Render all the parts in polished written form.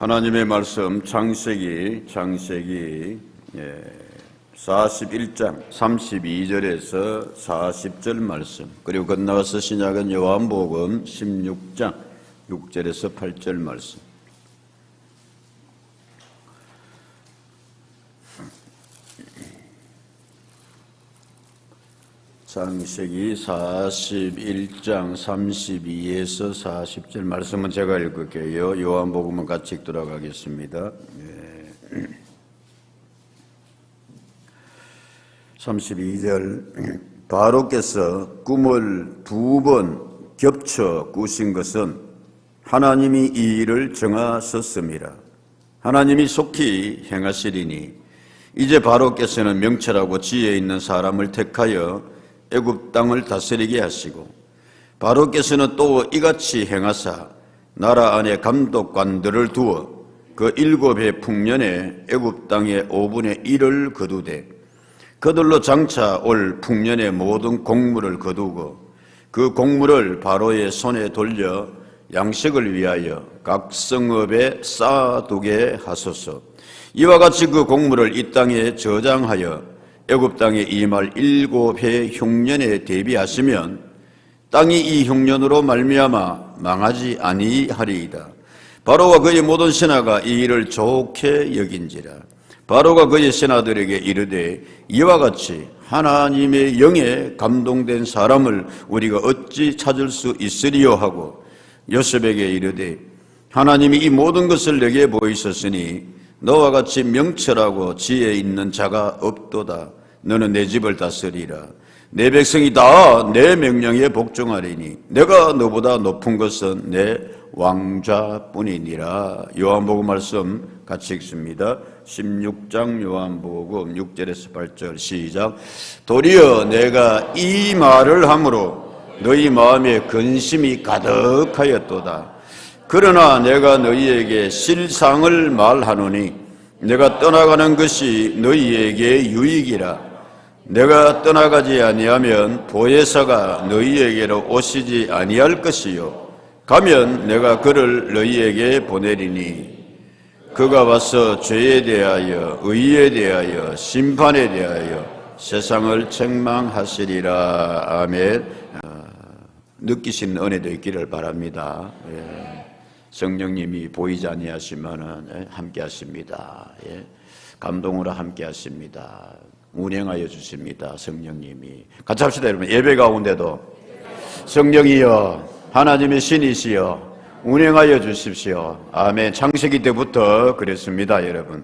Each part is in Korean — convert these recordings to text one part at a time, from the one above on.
하나님의 말씀 창세기 41장 32절에서 40절 말씀, 그리고 건너가서 신약은 요한복음 16장 6절에서 8절 말씀. 창세기 41장 32에서 40절 말씀은 제가 읽을게요. 요한복음은 같이 읽도록 하겠습니다. 32절. 바로께서 꿈을 2번 겹쳐 꾸신 것은 하나님이 이 일을 정하셨습니다. 하나님이 속히 행하시리니 이제 바로께서는 명철하고 지혜 있는 사람을 택하여 애굽 땅을 다스리게 하시고, 바로께서는 또 이같이 행하사 나라 안에 감독관들을 두어 그 7해 풍년에 애굽 땅의 5분의 1을 거두되 그들로 장차 올 풍년의 모든 곡물을 거두고 그 곡물을 바로의 손에 돌려 양식을 위하여 각 성읍에 쌓아두게 하소서. 이와 같이 그 곡물을 이 땅에 저장하여 애굽 땅에 임할 7해 흉년에 대비하시면 땅이 이 흉년으로 말미암아 망하지 아니하리이다. 바로와 그의 모든 신하가 이 일을 좋게 여긴지라. 바로가 그의 신하들에게 이르되 이와 같이 하나님의 영에 감동된 사람을 우리가 어찌 찾을 수 있으리요 하고 요셉에게 이르되 하나님이 이 모든 것을 내게 보이셨으니 너와 같이 명철하고 지혜 있는 자가 없도다. 너는 내 집을 다스리라. 내 백성이 다 내 명령에 복종하리니 내가 너보다 높은 것은 내 왕좌뿐이니라. 요한복음 말씀 같이 읽습니다. 16장 요한복음 6절에서 8절 시작. 도리어 내가 이 말을 함으로 너희 마음에 근심이 가득하였도다. 그러나 내가 너희에게 실상을 말하노니 내가 떠나가는 것이 너희에게 유익이라. 내가 떠나가지 아니하면 보혜사가 너희에게로 오시지 아니할 것이요 가면 내가 그를 너희에게 보내리니 그가 와서 죄에 대하여 의에 대하여 심판에 대하여 세상을 책망하시리라. 아멘. 느끼시는 은혜도 있기를 바랍니다. 성령님이 보이지 아니하시면은 함께 하십니다. 감동으로 함께 하십니다. 운행하여 주십니다. 성령님이. 같이 합시다 여러분. 예배 가운데도 성령이여 하나님의 신이시여 운행하여 주십시오. 아멘. 창세기 때부터 그랬습니다 여러분.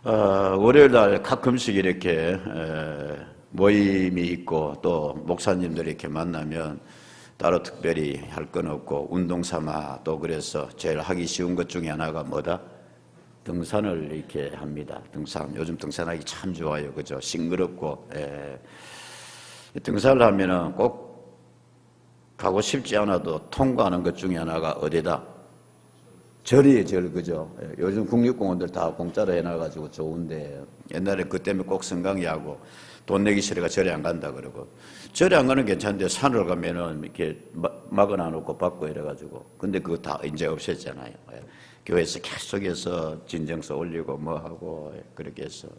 월요일날 가끔씩 이렇게 모임이 있고 또 목사님들이 이렇게 만나면 따로 특별히 할 건 없고 운동 삼아 또 그래서 제일 하기 쉬운 것 중에 하나가 뭐다? 등산을 이렇게 합니다. 등산. 요즘 등산하기 참 좋아요. 그죠? 싱그럽고. 등산을 하면은 꼭 가고 싶지 않아도 통과하는 것 중에 하나가 어디다? 절이에요, 절. 그죠? 요즘 국립공원들 다 공짜로 해놔가지고 좋은데 옛날에 그 때문에 꼭 성강이하고 돈 내기 싫어가 절에 안 간다 그러고. 절에 안 가는 괜찮은데 산을 가면은 이렇게 막아놔 놓고 받고 이래가지고. 근데 그거 다 이제 없앴잖아요. 교회에서 계속해서 진정서 올리고 뭐 하고 그렇게 해서.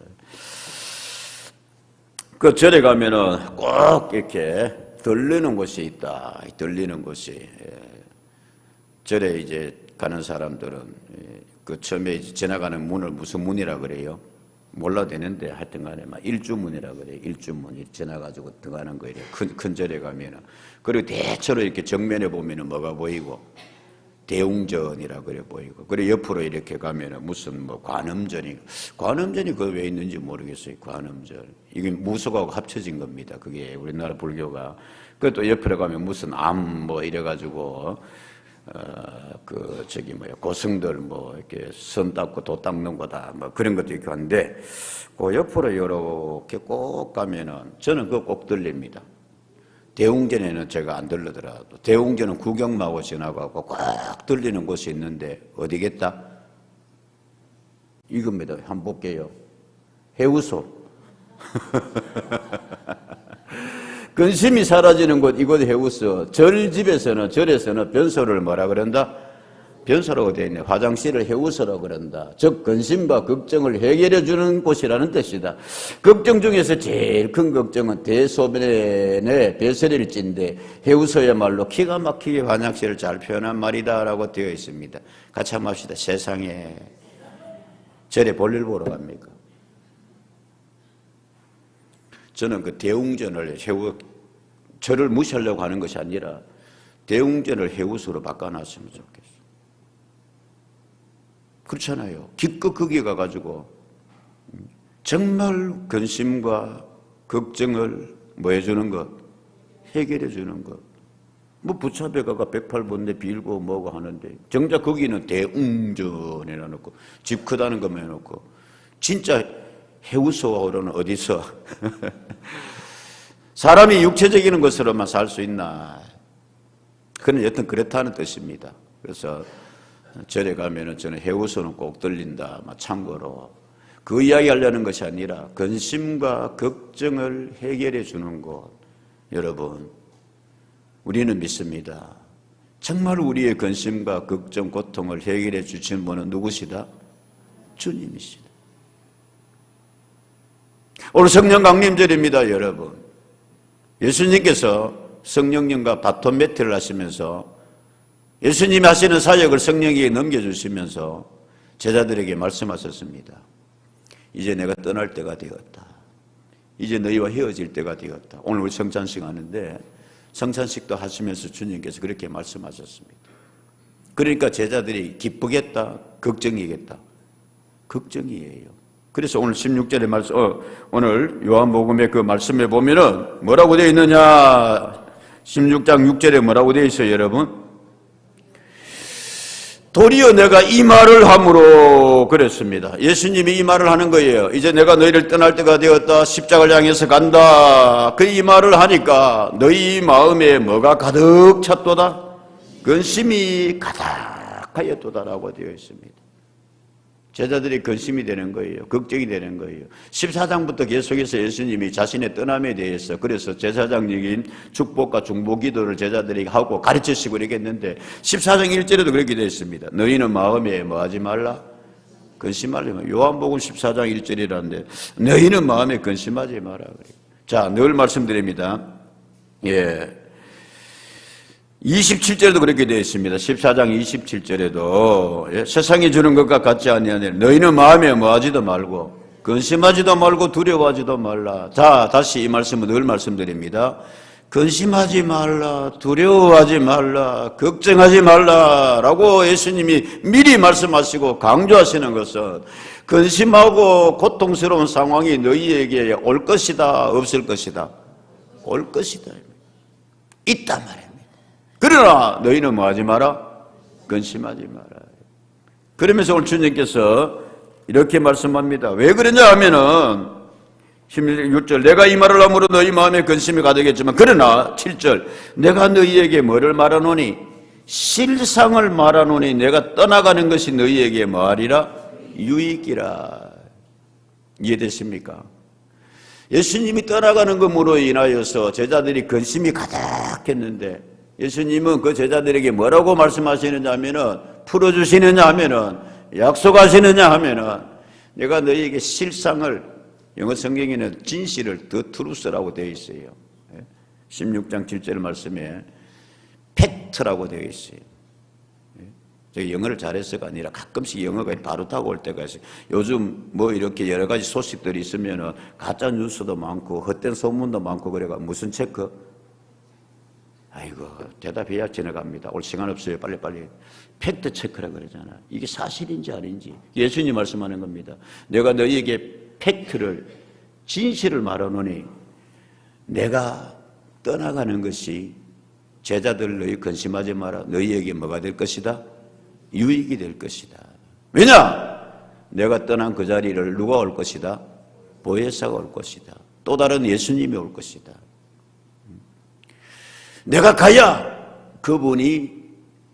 그 절에 가면은 꼭 이렇게 들리는 곳이 있다. 들리는 곳이. 절에 이제 가는 사람들은 그 처음에 이제 지나가는 문을 무슨 문이라 그래요? 몰라도 되는데 하여튼 간에 막 일주문이라 그래요. 일주문. 지나가지고 들어가는 거예요. 큰 절에 가면은. 그리고 대체로 이렇게 정면에 보면은 뭐가 보이고? 대웅전이라 그래 보이고. 그리고 옆으로 이렇게 가면은 무슨 뭐 관음전이 그 왜 있는지 모르겠어요. 관음전. 이게 무속하고 합쳐진 겁니다. 그게 우리나라 불교가. 그리고 또 옆으로 가면 무슨 암 뭐 이래가지고 고승들 뭐 이렇게 선 닦고 도 닦는 거다 뭐 그런 것도 있고 한데 그 옆으로 이렇게 꼭 가면은 저는 그거 꼭 들립니다. 대웅전에는 제가 안 들르더라도 대웅전은 구경마고 지나가고 꼭 들리는 곳이 있는데 어디겠다? 이겁니다. 한번 볼게요. 해우소. 근심이 사라지는 곳 이곳 해우소. 절에서는 변소를 뭐라 그런다? 변소라고 되어 있네. 화장실을 해우소라고 그런다. 즉 근심과 걱정을 해결해 주는 곳이라는 뜻이다. 걱정 중에서 제일 큰 걱정은 대소변의 배설일지인데 해우소야말로 기가 막히게 화장실을 잘 표현한 말이다 라고 되어 있습니다. 같이 한번 합시다. 세상에 절에 볼일 보러 갑니까? 저는 그 대웅전을 절을 무시하려고 하는 것이 아니라 대웅전을 해우소로 바꿔놨으면 좋겠어요. 그렇잖아요. 기껏 거기 가가지고 정말 근심과 걱정을 뭐 해주는 것? 해결해 주는 것. 뭐 부차배 가가 108번대 빌고 뭐고 하는데 정작 거기는 대웅전 해놓고 집 크다는 것만 해놓고 진짜 해우소는 어디서 사람이 육체적인 것으로만 살 수 있나? 그는 여튼 그렇다는 뜻입니다. 그래서 절에 가면은 저는 해우소는 꼭 들린다. 참고로 그 이야기 하려는 것이 아니라 근심과 걱정을 해결해 주는 곳. 여러분, 우리는 믿습니다. 정말 우리의 근심과 걱정, 고통을 해결해 주시는 분은 누구시다? 주님이시다. 오늘 성령 강림절입니다, 여러분. 예수님께서 성령님과 바톤 매트를 하시면서 예수님이 하시는 사역을 성령에게 넘겨주시면서 제자들에게 말씀하셨습니다. 이제 내가 떠날 때가 되었다. 이제 너희와 헤어질 때가 되었다. 오늘 우리 성찬식 하는데 성찬식도 하시면서 주님께서 그렇게 말씀하셨습니다. 그러니까 제자들이 기쁘겠다, 걱정이겠다. 걱정이에요. 그래서 오늘 16절의 말씀, 오늘 요한복음의 그 말씀에 보면은 뭐라고 되어 있느냐? 16장 6절에 뭐라고 되어 있어요, 여러분? 도리어 내가 이 말을 함으로 그랬습니다. 예수님이 이 말을 하는 거예요. 이제 내가 너희를 떠날 때가 되었다. 십자가를 향해서 간다. 그 이 말을 하니까 너희 마음에 뭐가 가득 찼도다? 근심이 가득하였도다라고 되어 있습니다. 제자들이 근심이 되는 거예요. 걱정이 되는 거예요. 14장부터 계속해서 예수님이 자신의 떠남에 대해서 그래서 제사장적인 축복과 중보 기도를 제자들이 하고 가르치시고 이러겠는데 14장 1절에도 그렇게 되어 있습니다. 너희는 마음에 뭐 하지 말라? 근심하려면 요한복음 14장 1절이라는데 너희는 마음에 근심하지 마라. 자, 늘 말씀드립니다. 예. 27절에도 그렇게 되어 있습니다. 14장 27절에도 세상이 주는 것과 같지 아니하니 너희는 마음에 뭐하지도 말고 근심하지도 말고 두려워하지도 말라. 자, 다시 이 말씀을 늘 말씀드립니다. 근심하지 말라, 두려워하지 말라, 걱정하지 말라라고 예수님이 미리 말씀하시고 강조하시는 것은 근심하고 고통스러운 상황이 너희에게 올 것이다, 없을 것이다? 올 것이다. 있단 말이에요. 그러나 너희는 뭐 하지 마라? 근심하지 마라. 그러면서 오늘 주님께서 이렇게 말씀합니다. 왜 그러냐 하면은 16절 내가 이 말을 함으로 너희 마음에 근심이 가득했지만 그러나 7절 내가 너희에게 뭐를 말하노니? 실상을 말하노니 내가 떠나가는 것이 너희에게 뭐하리라? 유익이라. 이해되십니까? 예수님이 떠나가는 것으로 인하여서 제자들이 근심이 가득했는데 예수님은 그 제자들에게 뭐라고 말씀하시느냐 하면은 풀어주시느냐 하면은 약속하시느냐 하면은 내가 너희에게 실상을 영어 성경에는 진실을 the truth라고 되어 있어요. 16장 7절 말씀에 팩트라고 되어 있어요. 제가 영어를 잘해서가 아니라 가끔씩 영어가 바로 타고 올 때가 있어요. 요즘 뭐 이렇게 여러 가지 소식들이 있으면은 가짜 뉴스도 많고 헛된 소문도 많고 그래가 무슨 체크? 아이고 대답해야 지나갑니다. 올 시간 없어요. 빨리빨리. 팩트 체크라 그러잖아. 이게 사실인지 아닌지 예수님이 말씀하는 겁니다. 내가 너희에게 팩트를 진실을 말하노니 내가 떠나가는 것이 제자들 너희 근심하지 마라. 너희에게 뭐가 될 것이다? 유익이 될 것이다. 왜냐? 내가 떠난 그 자리를 누가 올 것이다? 보혜사가 올 것이다. 또 다른 예수님이 올 것이다. 내가 가야 그분이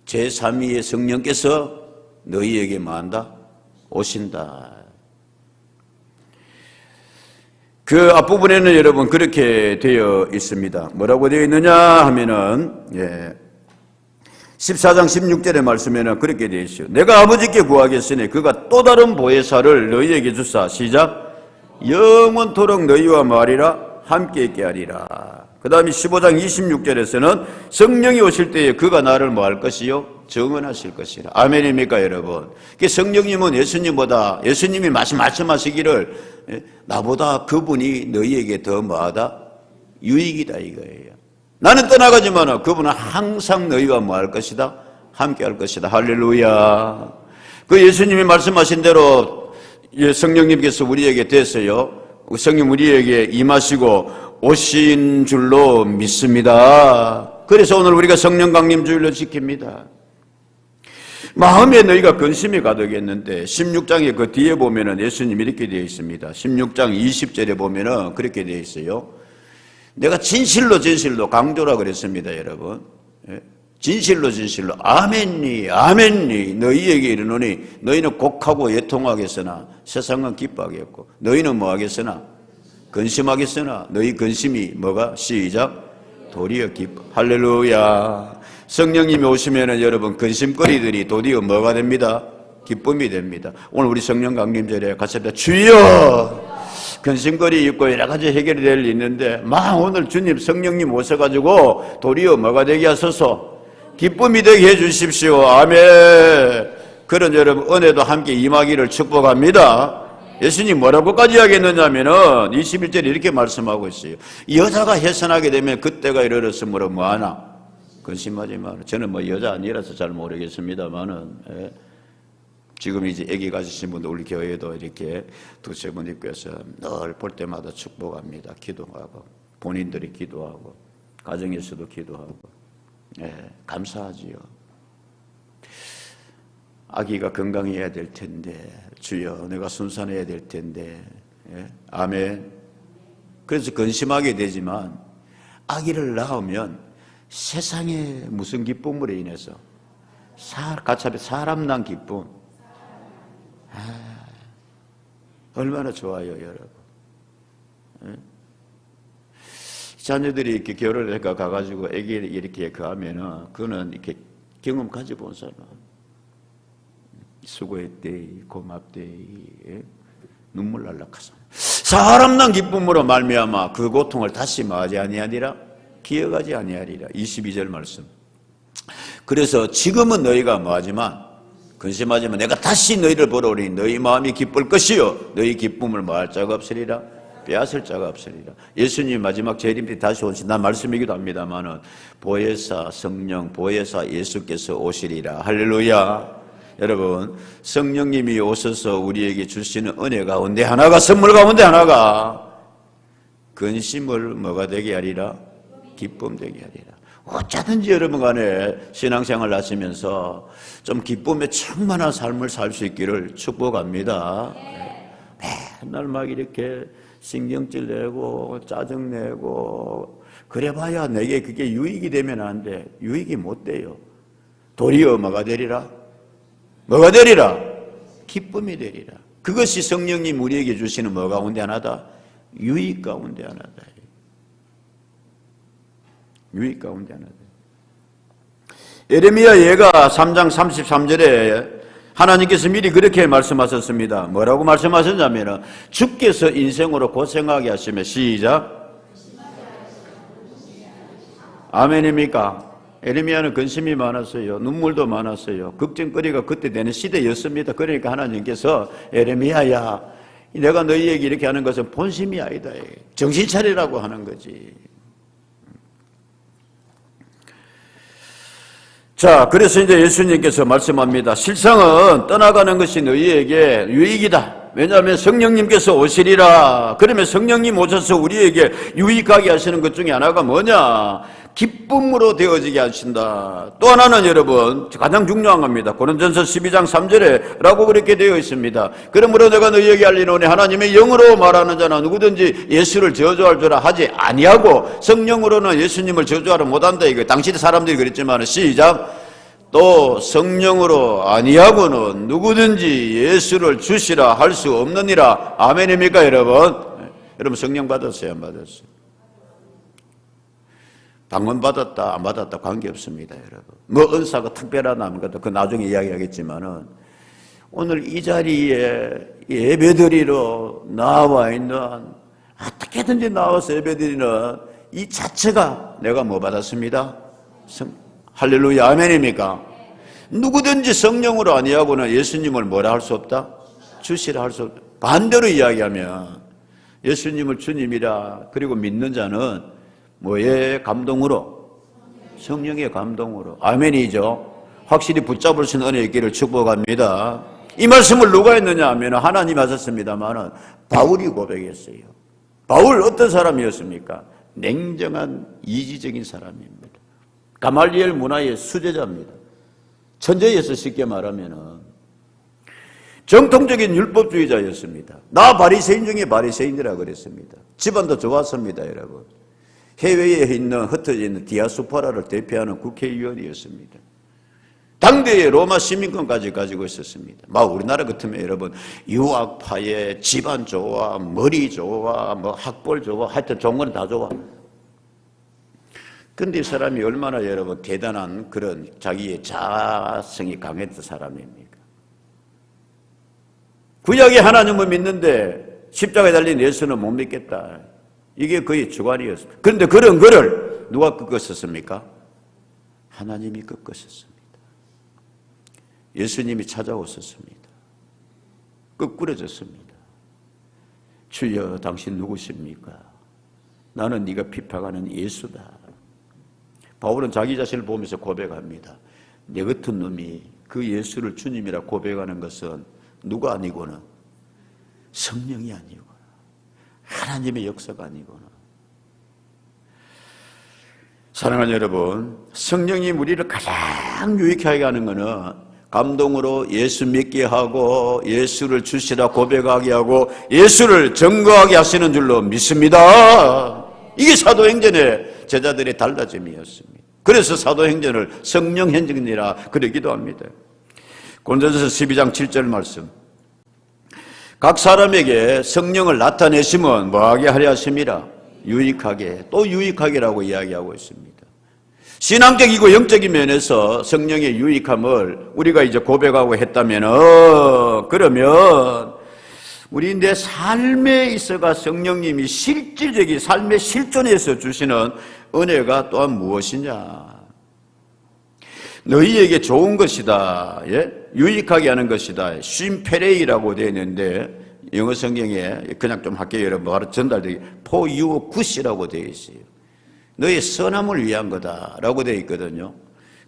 제3위의 성령께서 너희에게 뭐한다? 오신다. 그 앞부분에는 여러분 그렇게 되어 있습니다. 뭐라고 되어 있느냐 하면은 14장 16절의 말씀에는 그렇게 되어 있어요. 내가 아버지께 구하겠으니 그가 또 다른 보혜사를 너희에게 주사 시작 영원토록 너희와 말이라 함께 있게 하리라. 그 다음에 15장 26절에서는 성령이 오실 때에 그가 나를 뭐 할 것이요? 정언하실 것이라. 아멘입니까 여러분? 성령님은 예수님이 말씀하시기를 나보다 그분이 너희에게 더 뭐하다? 유익이다 이거예요. 나는 떠나가지만 그분은 항상 너희와 뭐 할 것이다? 함께 할 것이다. 할렐루야. 그 예수님이 말씀하신 대로 성령님께서 우리에게 됐어요. 성령 우리에게 임하시고 오신 줄로 믿습니다. 그래서 오늘 우리가 성령 강림 주일로 지킵니다. 마음에 너희가 근심이 가득했는데 16장에 그 뒤에 보면은 예수님이 이렇게 되어 있습니다. 16장 20절에 보면은 그렇게 되어 있어요. 내가 진실로 강조라 그랬습니다, 여러분. 진실로 아멘니 너희에게 이르노니 너희는 곡하고 애통하겠으나 세상은 기뻐하겠고 너희는 뭐 하겠으나 근심하겠으나 너희 근심이 뭐가? 시작 도리어 기뻐. 할렐루야. 성령님이 오시면은 여러분 근심거리들이 도리어 뭐가 됩니다? 기쁨이 됩니다. 오늘 우리 성령 강림절에 같이 합니다. 주여! 근심거리 있고 여러 가지 해결이 될 일 있는데 오늘 주님 성령님 오셔가지고 도리어 뭐가 되게 하소서? 기쁨이 되게 해주십시오. 아멘. 그런 여러분 은혜도 함께 임하기를 축복합니다. 예수님 뭐라고까지 하겠느냐면은 21절에 이렇게 말씀하고 있어요. 여자가 해산하게 되면 그때가 이르렀으므로 뭐하나? 근심하지 마라. 저는 여자 아니라서 잘 모르겠습니다만은 지금 이제 아기 가지신 분들 우리 교회에도 이렇게 두세 분 있고 해서 늘 볼 때마다 축복합니다. 기도하고 본인들이 기도하고 가정에서도 기도하고 감사하지요. 아기가 건강해야 될 텐데 주여 내가 순산해야 될 텐데 아멘. 그래서 근심하게 되지만 아기를 낳으면 세상에 무슨 기쁨으로 인해서 같이 합해 사람 난 기쁨. 얼마나 좋아요 여러분. 자녀들이 이렇게 결혼을 가가지고 아기를 이렇게 하면은 그거는 이렇게 경험 가지고 온 사람 수고했대 고맙대 눈물 날락하사 사람 난 기쁨으로 말미암아 그 고통을 다시 뭐하지 아니하리라 기억하지 아니하리라. 22절 말씀. 그래서 지금은 너희가 뭐하지만 근심하지만 내가 다시 너희를 보러 오니 너희 마음이 기쁠 것이요 너희 기쁨을 뭐할 자가 없으리라 빼앗을 자가 없으리라. 예수님 마지막 재림 때 다시 오신 난 말씀이기도 합니다만은 보혜사 성령 보혜사 예수께서 오시리라. 할렐루야. 여러분 성령님이 오셔서 우리에게 주시는 은혜 가운데 하나가 선물 가운데 하나가 근심을 뭐가 되게 하리라 기쁨 되게 하리라. 어쩌든지 여러분 간에 신앙생활 하시면서 좀 기쁨에 충만한 삶을 살 수 있기를 축복합니다. 맨날 막 이렇게 신경질 내고 짜증 내고 그래봐야 내게 그게 유익이 되면 안 돼. 유익이 못 돼요. 도리어 뭐가 되리라? 뭐가 되리라? 기쁨이 되리라. 그것이 성령님 우리에게 주시는 뭐 가운데 하나다? 유익 가운데 하나다. 유익 가운데 하나다. 예레미야 예가 3장 33절에 하나님께서 미리 그렇게 말씀하셨습니다. 뭐라고 말씀하셨냐면 주께서 인생으로 고생하게 하시며 시작 아멘입니까? 예레미야는 근심이 많았어요. 눈물도 많았어요. 걱정거리가 그때 되는 시대였습니다. 그러니까 하나님께서 예레미야야 내가 너희에게 이렇게 하는 것은 본심이 아니다. 정신 차리라고 하는 거지. 자, 그래서 이제 예수님께서 말씀합니다. 실상은 떠나가는 것이 너희에게 유익이다. 왜냐하면 성령님께서 오시리라. 그러면 성령님 오셔서 우리에게 유익하게 하시는 것 중에 하나가 뭐냐? 기쁨으로 되어지게 하신다. 또 하나는 여러분 가장 중요한 겁니다. 고린도전서 12장 3절에 라고 그렇게 되어 있습니다. 그러므로 내가 너희에게 알리노니 하나님의 영으로 말하는 자는 누구든지 예수를 저주할 줄 하지 아니하고 성령으로는 예수님을 저주하려 못한다. 이거 당시 사람들이 그랬지만 시작 또 성령으로 아니하고는 누구든지 예수를 주시라 할 수 없느니라. 아멘입니까 여러분? 여러분 성령 받았어요 안 받았어요? 방언받았다 안 받았다 관계없습니다, 여러분. 뭐 은사가 특별하다 안 것도 그 나중에 이야기하겠지만은 오늘 이 자리에 예배드리러 나와 있는, 어떻게든지 나와서 예배드리는 이 자체가 내가 뭐 받았습니다? 할렐루야, 아멘입니까? 누구든지 성령으로 아니하고는 예수님을 뭐라 할 수 없다? 주시라 할 수 없다. 반대로 이야기하면 예수님을 주님이라 그리고 믿는 자는 뭐의 감동으로? 성령의 감동으로. 아멘이죠. 확실히 붙잡을 수 있는 은혜의 길을 축복합니다. 이 말씀을 누가 했느냐 하면 하나님 하셨습니다만 바울이 고백했어요. 바울 어떤 사람이었습니까? 냉정한 이지적인 사람입니다. 가말리엘 문화의 수제자입니다. 천재에서 쉽게 말하면 정통적인 율법주의자였습니다. 나 바리새인 중에 바리새인이라 그랬습니다. 집안도 좋았습니다, 여러분. 해외에 있는 흩어져 있는 디아스포라를 대표하는 국회의원이었습니다. 당대의 로마 시민권까지 가지고 있었습니다. 막 우리나라 같으면 여러분 유학파의 집안 좋아, 머리 좋아, 뭐 학벌 좋아, 하여튼 좋은 건 다 좋아. 근데 이 사람이 얼마나 여러분 대단한 그런 자기의 자아성이 강했던 사람입니까? 구약의 하나님을 믿는데 십자가에 달린 예수는 못 믿겠다. 이게 그의 주관이었습니다. 그런데 그런 거를 누가 꺾었었습니까? 하나님이 꺾었었습니다. 예수님이 찾아오셨습니다. 끄꾸러졌습니다. 주여, 당신 누구십니까? 나는 네가 비판하는 예수다. 바울은 자기 자신을 보면서 고백합니다. 내 같은 놈이 그 예수를 주님이라 고백하는 것은 누가 아니고는 성령이 아니고 하나님의 역사가 아니구나. 사랑하는 여러분, 성령이 우리를 가장 유익하게 하는 것은 감동으로 예수 믿게 하고 예수를 주시라 고백하게 하고 예수를 증거하게 하시는 줄로 믿습니다. 이게 사도행전의 제자들의 달라짐이었습니다. 그래서 사도행전을 성령행전이라 그러기도 합니다. 고린도전서 12장 7절 말씀, 각 사람에게 성령을 나타내시면 뭐하게 하려 하심이라? 유익하게, 또 유익하게라고 이야기하고 있습니다. 신앙적이고 영적인 면에서 성령의 유익함을 우리가 이제 고백하고 했다면 그러면 우리 내 삶에 있어가 성령님이 실질적인 삶의 실존에서 주시는 은혜가 또한 무엇이냐? 너희에게 좋은 것이다. 예? 유익하게 하는 것이다. 쉼페레이라고 되어 있는데 영어 성경에 그냥 좀 할게요. 여러분 바로 전달되기 for your good이라고 되어 있어요. 너의 선함을 위한 거다라고 되어 있거든요.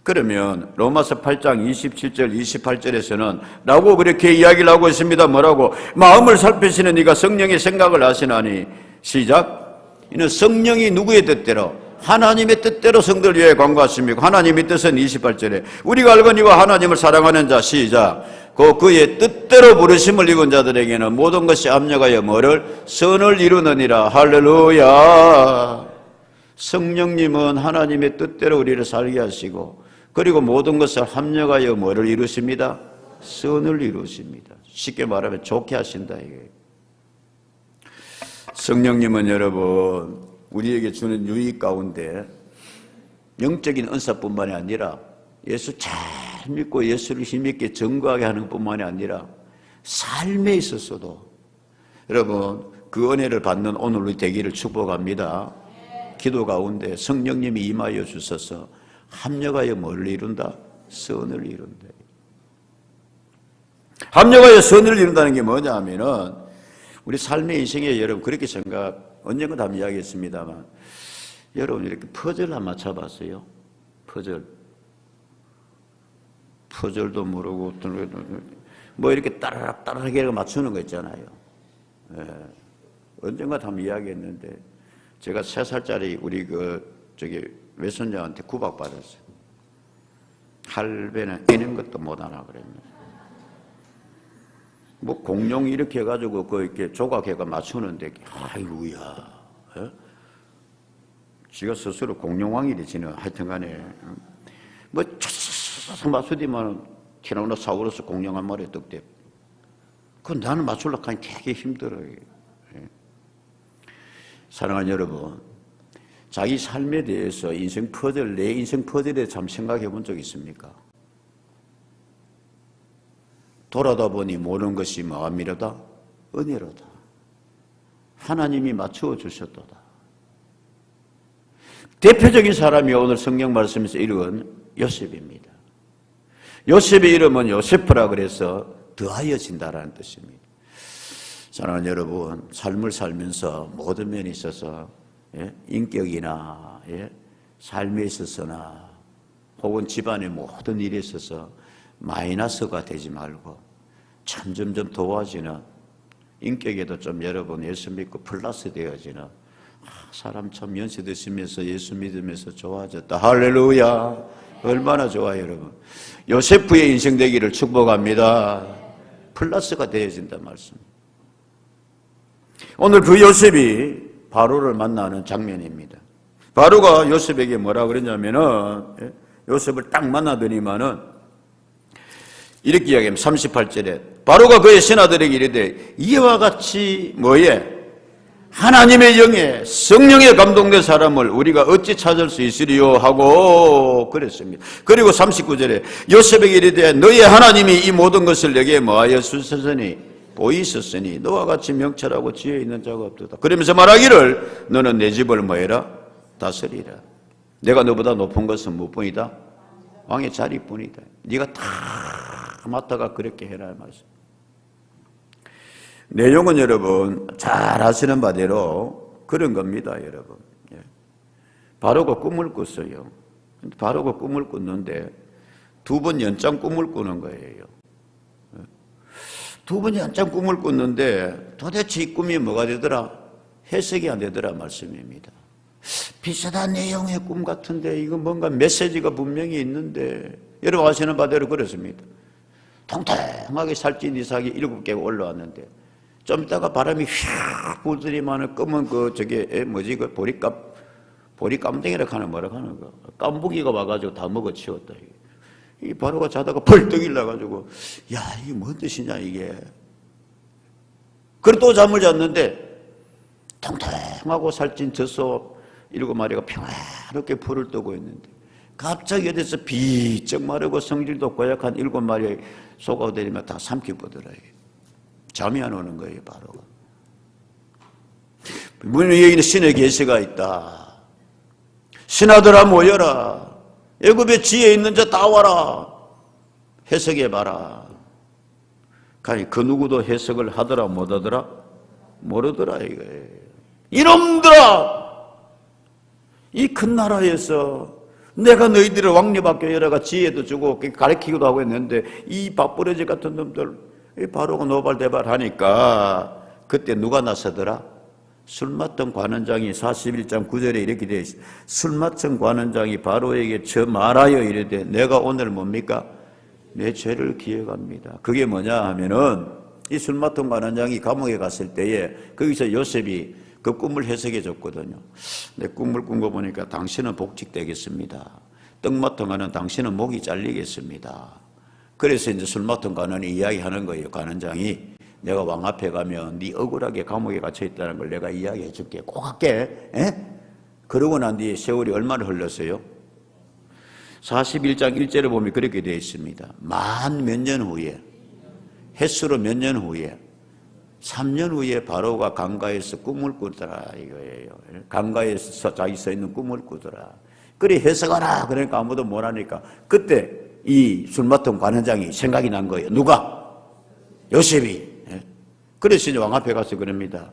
그러면 로마서 8장 27절 28절에서는 라고 그렇게 이야기를 하고 있습니다. 뭐라고? 마음을 살피시는 네가 성령의 생각을 아시나니 시작. 이는 성령이 누구의 뜻대로? 하나님의 뜻대로 성도를 위해 관고하십니까? 하나님의 뜻은 28절에 우리가 알거니와 하나님을 사랑하는 자 시작. 그의 뜻대로 부르심을 입은 자들에게는 모든 것이 합력하여 뭐를? 선을 이루느니라. 할렐루야. 성령님은 하나님의 뜻대로 우리를 살게 하시고 그리고 모든 것을 합력하여 뭐를 이루십니다? 선을 이루십니다. 쉽게 말하면 좋게 하신다 이게. 성령님은 여러분 우리에게 주는 유익 가운데 영적인 은사뿐만이 아니라 예수 잘 믿고 예수를 힘있게 증거하게 하는 뿐만이 아니라 삶에 있어서도 여러분 그 은혜를 받는 오늘 우리 되기를 축복합니다. 기도 가운데 성령님이 임하여 주셔서 합력하여 뭘 이룬다? 선을 이룬다. 합력하여 선을 이룬다는 게 뭐냐 하면은 우리 삶의 인생에 여러분 그렇게 생각 언젠가 다 이야기했습니다만 여러분 이렇게 퍼즐 한번 맞춰봤어요? 퍼즐도 모르고 뭐 이렇게 따라락 맞추는 거 있잖아요. 예. 언젠가 다 이야기했는데 제가 3살짜리 우리 외손자한테 구박받았어요. 할배는 이런 것도 못하나 그랬는데 뭐 공룡 이렇게 해가지고 이렇게 조각해가 맞추는데 아이고야. 예? 지가 스스로 공룡왕이래 지는 하여튼간에 뭐 촤촤촤 맞추디만 티라노사우루스 공룡 한 마리 떡대. 그건 나는 맞추려고 하니 되게 힘들어요. 예? 사랑하는 여러분, 자기 삶에 대해서 인생 퍼즐, 내 인생 퍼즐에 대해 참 생각해 본 적 있습니까? 돌아다 보니 모르는 것이 뭐함이로다? 은혜로다. 하나님이 맞추어 주셨도다. 대표적인 사람이 오늘 성경 말씀에서 이룬 요셉입니다. 요셉의 이름은 요세프라 그래서 더하여진다라는 뜻입니다. 사랑하는 여러분, 삶을 살면서 모든 면에 있어서 인격이나 삶에 있어서나 혹은 집안의 모든 일에 있어서 마이너스가 되지 말고 점점점 도와지는 인격에도 좀 여러분 예수 믿고 플러스 되어지는 사람 참 연세 드시면서 예수 믿으면서 좋아졌다. 할렐루야. 얼마나 좋아요 여러분. 요세프의 인생 되기를 축복합니다. 플러스가 되어진다 말씀. 오늘 그 요셉이 바로를 만나는 장면입니다. 바로가 요셉에게 뭐라 그랬냐면은 요셉을 딱 만나더니만은 이렇게 이야기합니다. 38절에 바로가 그의 신하들에게 이르되 이와 같이 뭐에 하나님의 영에 성령에 감동된 사람을 우리가 어찌 찾을 수 있으리요 하고 그랬습니다. 그리고 39절에 요셉에게 이르되 너의 하나님이 이 모든 것을 내게 뭐하여 주셨으니 보이셨으니 너와 같이 명철하고 지혜 있는 자가 없도다. 그러면서 말하기를 너는 내 집을 뭐해라? 다스리라. 내가 너보다 높은 것은 무엇뿐이다? 왕의 자리뿐이다. 네가 다 맡아가 그렇게 해라 말씀. 내용은 여러분 잘 아시는 바대로 그런 겁니다 여러분. 바로가 꿈을 꿨어요. 바로가 꿈을 꿨는데 두 번 연장 꿈을 꾸는 거예요. 두 번 연장 꿈을 꿨는데 도대체 이 꿈이 뭐가 되더라? 해석이 안 되더라 말씀입니다. 비슷한 내용의 꿈 같은데 이거 뭔가 메시지가 분명히 있는데 여러분 아시는 바대로 그렇습니다. 통통하게 살찐 이삭이 7개가 올라왔는데 좀 있다가 바람이 휙 불더니만은 검은 보리깜댕이라고 하는 뭐라고 하는 거 깜부기가 와가지고 다 먹어치웠다. 이 바로가 자다가 벌떡 일어나가지고 야 이게 뭔 뜻이냐 이게. 그리고 또 잠을 잤는데 통통하고 살찐 젖소 7마리가 평화롭게 불을 뜨고 있는데 갑자기 어디서 비쩍 마르고 성질도 고약한 7마리의 소가 되면 다 삼켜보더라. 잠이 안 오는 거예요 바로가. 여기는 신의 계시가 있다. 신하들아 모여라. 애굽에 지혜 있는 자 다 와라. 해석해봐라. 그 누구도 해석을 하더라 못하더라? 모르더라 이거예요. 이놈들아! 이 큰 나라에서 내가 너희들을 왕녀밖에 여러가 지혜도 주고 가르치기도 하고 했는데 이 밥버러지 같은 놈들 바로가 노발대발 하니까 그때 누가 나서더라? 술 맡던 관원장이 41장 9절에 이렇게 되어 있어요. 술 맡은 관원장이 바로에게 저 말하여 이르되 내가 오늘 뭡니까? 내 죄를 기억합니다. 그게 뭐냐 하면은 이 술 맡은 관원장이 감옥에 갔을 때에 거기서 요셉이 그 꿈을 해석해 줬거든요. 내 꿈을 꾼 거 보니까 당신은 복직되겠습니다. 떡 맡은 관은 당신은 목이 잘리겠습니다. 그래서 이제 술 맡은 관원이 이야기하는 거예요. 관원장이 내가 왕 앞에 가면 네 억울하게 감옥에 갇혀 있다는 걸 내가 이야기해 줄게. 꼭 할게. 그러고 난 뒤에 세월이 얼마나 흘렀어요? 41장 1절에 보면 그렇게 되어 있습니다. 만 몇 년 후에 햇수로 몇 년 후에 3년 후에 바로가 강가에서 꿈을 꾸더라 이거예요. 강가에서 자기 서 있는 꿈을 꾸더라. 그래 해석하라. 그러니까 아무도 못하니까 그때 이 술 맡은 관원장이 생각이 난 거예요. 누가? 요셉이. 그래서 이제 왕 앞에 가서 그럽니다.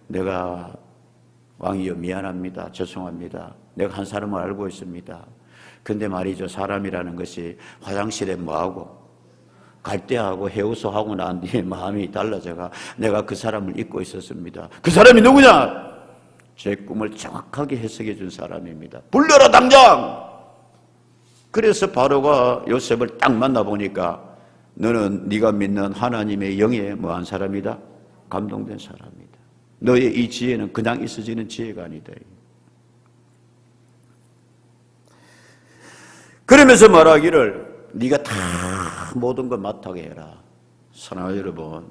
내가 왕이여 미안합니다. 죄송합니다. 내가 한 사람을 알고 있습니다. 근데 말이죠. 사람이라는 것이 화장실에 뭐하고 갈대하고 해우소하고 난 뒤에 마음이 달라져가 내가 그 사람을 잊고 있었습니다. 그 사람이 누구냐? 제 꿈을 정확하게 해석해 준 사람입니다. 불러라 당장! 그래서 바로가 요셉을 딱 만나보니까 너는 네가 믿는 하나님의 영에 뭐한 사람이다? 감동된 사람이다. 너의 이 지혜는 그냥 있어지는 지혜가 아니다. 그러면서 말하기를 네가 다 모든 걸 맡아게 해라. 사랑하는 여러분,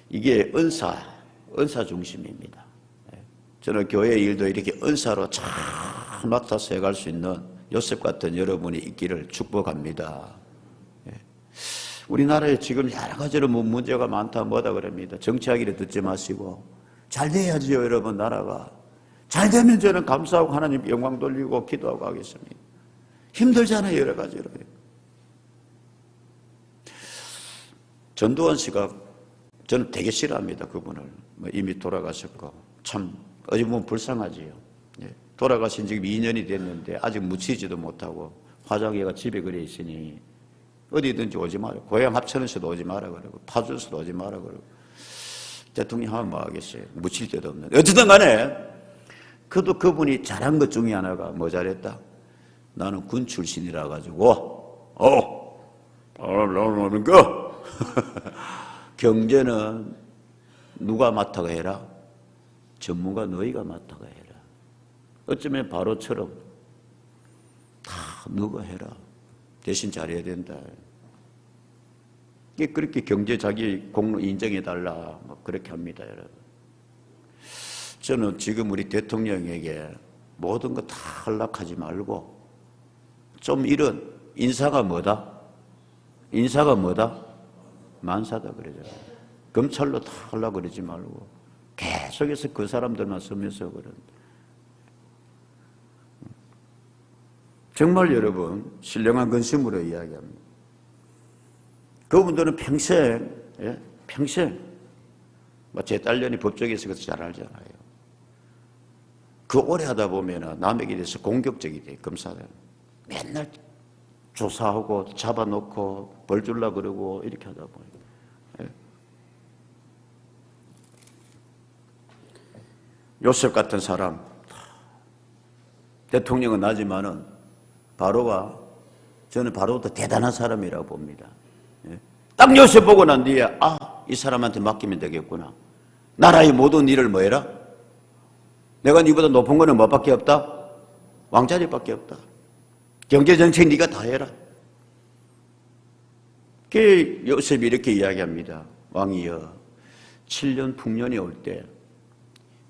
이게 은사 중심입니다. 저는 교회 일도 이렇게 은사로 잘 맡아서 해갈 수 있는 요셉 같은 여러분이 있기를 축복합니다. 우리나라에 지금 여러 가지로 문제가 많다 뭐다 그럽니다. 정치하기를 듣지 마시고 잘 돼야지요. 여러분 나라가 잘 되면 저는 감사하고 하나님 영광 돌리고 기도하고 하겠습니다. 힘들잖아요. 여러 가지로. 전두환 씨가 저는 되게 싫어합니다. 그분을. 이미 돌아가셨고 참 어찌 보면 불쌍하지요. 돌아가신 지금 2년이 됐는데 아직 묻히지도 못하고 화장이가 집에 그래 있으니 어디든지 오지 마라. 고향 합천에서도 오지 마라 그러고 파주에서도 오지 마라 그러고 대통령 하면 뭐 하겠어요. 묻힐 데도 없는데 어쨌든 간에 그래도 그분이 잘한 것 중에 하나가 뭐 잘했다. 나는 군 출신이라 가지고 나는 거 경제는 누가 맡아가 해라. 전문가 너희가 맡아가 해라. 어쩌면 바로처럼 다 너가 해라. 대신 잘해야 된다. 그렇게 경제 자기 공로 인정해달라. 그렇게 합니다, 여러분. 저는 지금 우리 대통령에게 모든 거 다 허락하지 말고 좀 이런 인사가 뭐다? 인사가 뭐다? 만사다 그러잖아요. 검찰로 다 하려고 그러지 말고 계속해서 그 사람들만 쓰면서 그런. 정말 여러분 신령한 근심으로 이야기합니다. 그분들은 평생 제 딸년이 법조계에서 그것도 잘 알잖아요. 그 오래 하다 보면 남에게 대해서 공격적이 돼. 검사들 맨날 조사하고 잡아놓고 벌 주려고 그러고 이렇게 하다 보니까 요셉 같은 사람 대통령은 나지만은 바로가 저는 바로부터 대단한 사람이라고 봅니다. 딱 요셉 보고 난 뒤에 이 사람한테 맡기면 되겠구나. 나라의 모든 일을 뭐 해라? 내가 네보다 높은 거는 뭐밖에 없다? 왕자리밖에 없다. 경제정책 네가 다 해라. 그 요셉이 이렇게 이야기합니다. 왕이여 7년 풍년이 올 때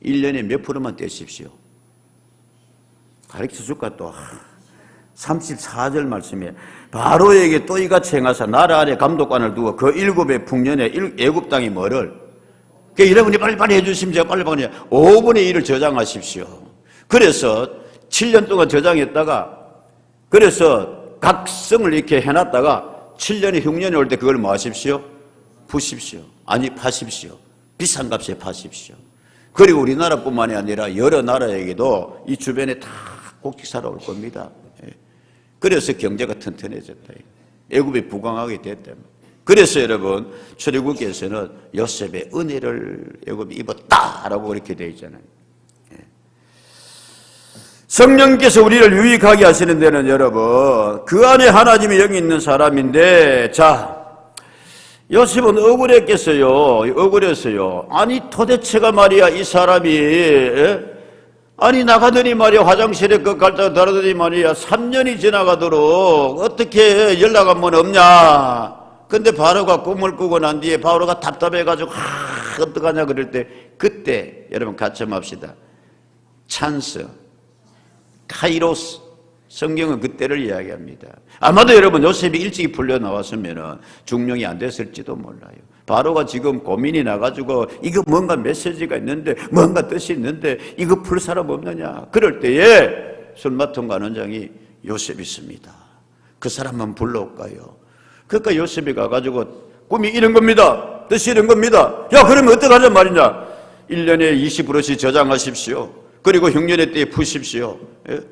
1년에 몇 프로만 떼십시오. 가르쳐 줄까 또 34절 말씀에 바로에게 또 이같이 행하사 나라 아래 감독관을 두어 그 7의 풍년에 애굽 땅이 뭐를 여러분이 빨리빨리 해주시면 제가 빨리빨리 5분의 1을 저장하십시오. 그래서 7년 동안 저장했다가 그래서 각성을 이렇게 해놨다가 7년의 흉년이 올 때 그걸 뭐 하십시오? 부십시오. 아니 파십시오. 비싼 값에 파십시오. 그리고 우리나라뿐만이 아니라 여러 나라에게도 이 주변에 다 곡식사러 올 겁니다. 그래서 경제가 튼튼해졌다. 애굽이 부강하게 됐다. 그래서 여러분 출애굽기에서는 요셉의 은혜를 애굽이 입었다라고 그렇게 되어 있잖아요. 성령께서 우리를 유익하게 하시는 데는 여러분 그 안에 하나님의 영이 있는 사람인데 자 요셉은 억울했겠어요. 억울했어요. 아니 도대체가 말이야 이 사람이 아니 나가더니 말이야 화장실에 갈다 달아더니 말이야 3년이 지나가도록 어떻게 연락 한번 없냐. 근데 바로가 꿈을 꾸고 난 뒤에 바로가 답답해가지고 어떡하냐 그럴 때 그때 여러분 같이 합시다. 찬스 카이로스 성경은 그때를 이야기합니다. 아마도 여러분 요셉이 일찍이 풀려 나왔으면 중용이 안 됐을지도 몰라요. 바로가 지금 고민이 나가지고 이거 뭔가 메시지가 있는데 뭔가 뜻이 있는데 이거 풀 사람 없느냐. 그럴 때에 술마통 관원장이 요셉이 있습니다. 그 사람만 불러올까요? 그러니까 요셉이 가가지고 꿈이 이런 겁니다. 뜻이 이런 겁니다. 야 그러면 어떡하란 말이냐. 1년에 20%씩 저장하십시오. 그리고 흉년의 때에 푸십시오.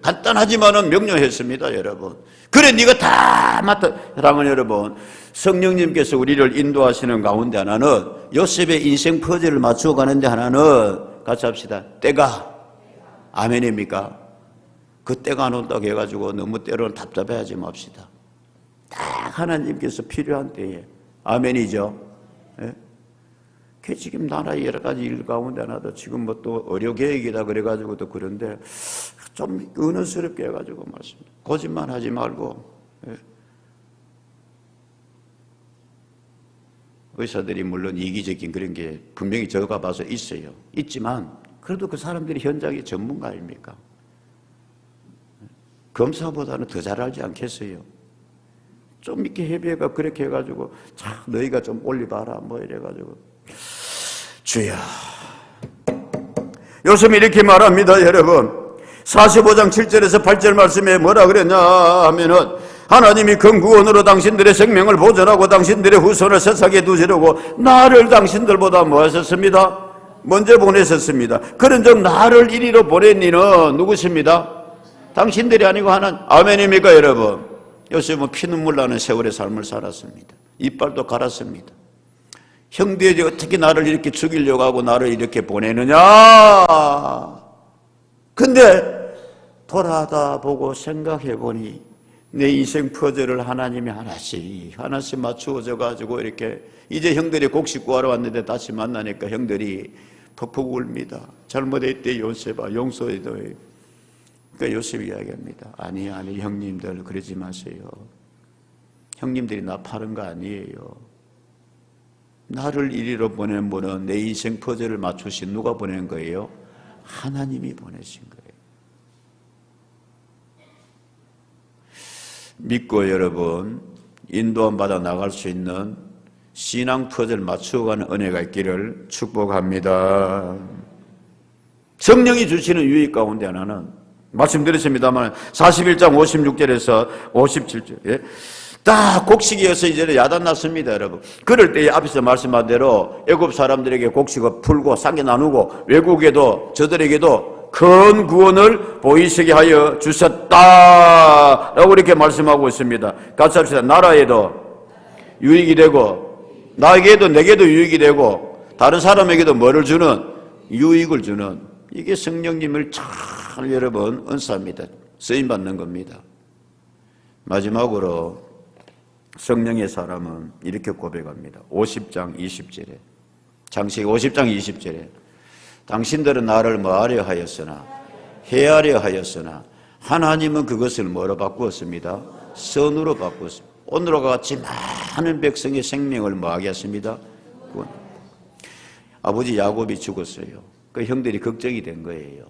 간단하지만은 명료했습니다, 여러분. 그래, 네가 다 맡아. 사랑하는 여러분, 성령님께서 우리를 인도하시는 가운데 하나는 요셉의 인생 퍼즐을 맞추어 가는데 하나는 같이 합시다. 때가 아멘입니까? 그 때가 안 온다고 해가지고 너무 때로는 답답해하지 맙시다. 딱 하나님께서 필요한 때에 아멘이죠. 예? 그 지금 나라의 여러 가지 일 가운데 하나도 지금 뭐 또 의료 계획이다 그래가지고 또 그런데 좀 은은스럽게 해가지고 말씀니다. 거짓말 하지 말고 예. 의사들이 물론 이기적인 그런 게 분명히 저가 봐서 있어요. 있지만 그래도 그 사람들이 현장의 전문가 아닙니까? 검사보다는 더 잘 알지 않겠어요? 좀 이렇게 해비가 그렇게 해가지고 자 너희가 좀 올려봐라 뭐 이래가지고 주여 요즘 이렇게 말합니다. 여러분 45장 7절에서 8절 말씀에 뭐라 그랬냐 하면은 하나님이 긍구원으로 당신들의 생명을 보존하고 당신들의 후손을 세상에 두시려고 나를 당신들보다 뭐 하셨습니다? 먼저 보내셨습니다. 그런즉 나를 이리로 보낸 이는 누구십니다? 당신들이 아니고 하나님. 아멘입니까 여러분? 요즘은 피눈물 나는 세월의 삶을 살았습니다. 이빨도 갈았습니다. 형들이 어떻게 나를 이렇게 죽이려고 하고 나를 이렇게 보내느냐. 근데 돌아다 보고 생각해 보니 내 인생 퍼즐을 하나님이 하나씩 맞추어져 가지고 이렇게 이제 형들이 곡식 구하러 왔는데 다시 만나니까 형들이 퍽퍽 울니다. 잘못했대 요셉아 용서해도. 그러니까 요셉이 이야기합니다. 아니 형님들 그러지 마세요. 형님들이 나 파는 거 아니에요. 나를 이리로 보낸 분은 내 인생 퍼즐을 맞추신 누가 보낸 거예요? 하나님이 보내신 거예요. 믿고 여러분 인도함 받아 나갈 수 있는 신앙 퍼즐 맞추어가는 은혜가 있기를 축복합니다. 성령이 주시는 유익 가운데 하나는 말씀드렸습니다만 41장 56절에서 57절 딱 곡식이어서 이제 야단 났습니다. 여러분 그럴 때 앞에서 말씀한 대로 애굽 사람들에게 곡식을 풀고 쌍게 나누고 외국에도 저들에게도 큰 구원을 보이시게 하여 주셨다라고 이렇게 말씀하고 있습니다. 같이 합시다. 나라에도 유익이 되고 나에게도 내게도 유익이 되고 다른 사람에게도 뭐를 주는 유익을 주는 이게 성령님을 잘 여러분 은사입니다. 쓰임받는 겁니다. 마지막으로 성령의 사람은 이렇게 고백합니다. 50장 20절에 장세기 50장 20절에 당신들은 나를 뭐하려 하였으나 해하려 하였으나 하나님은 그것을 뭐로 바꾸었습니다? 선으로 바꾸었습니다. 오늘과 같이 많은 백성의 생명을 뭐하게 했습니다? 아버지 야곱이 죽었어요. 그 형들이 걱정이 된 거예요.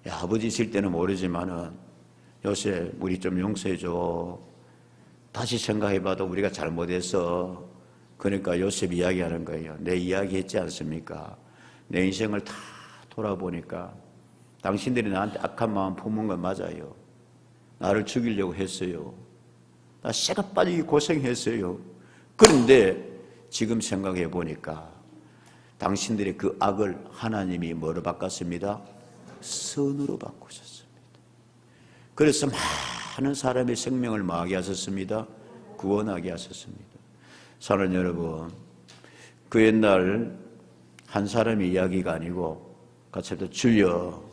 야, 아버지 있을 때는 모르지만은 요새 우리 좀 용서해줘. 다시 생각해봐도 우리가 잘못했어. 그러니까 요셉 이야기하는 거예요. 내 이야기 했지 않습니까? 내 인생을 다 돌아보니까 당신들이 나한테 악한 마음 품은 건 맞아요. 나를 죽이려고 했어요. 나 쇠가 빠지게 고생했어요. 그런데 지금 생각해 보니까 당신들의 그 악을 하나님이 뭐로 바꿨습니다? 선으로 바꾸셨습니다. 그래서 많은 사람의 생명을 뭐하게 하셨습니다? 구원하게 하셨습니다. 사랑하는 여러분, 그 옛날 한 사람의 이야기가 아니고 같이 해도 주여,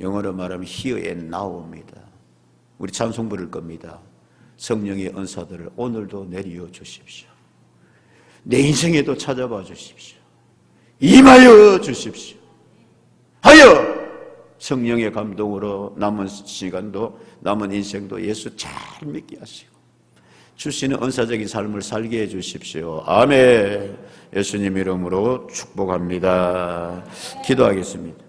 영어로 말하면 Here and Now입니다. 우리 찬송 부를 겁니다. 성령의 은사들을 오늘도 내려 주십시오. 내 인생에도 찾아봐 주십시오. 임하여 주십시오. 하여 성령의 감동으로 남은 시간도 남은 인생도 예수 잘 믿게 하시고 주시는 은사적인 삶을 살게 해 주십시오. 아멘. 예수님 이름으로 축복합니다. 기도하겠습니다.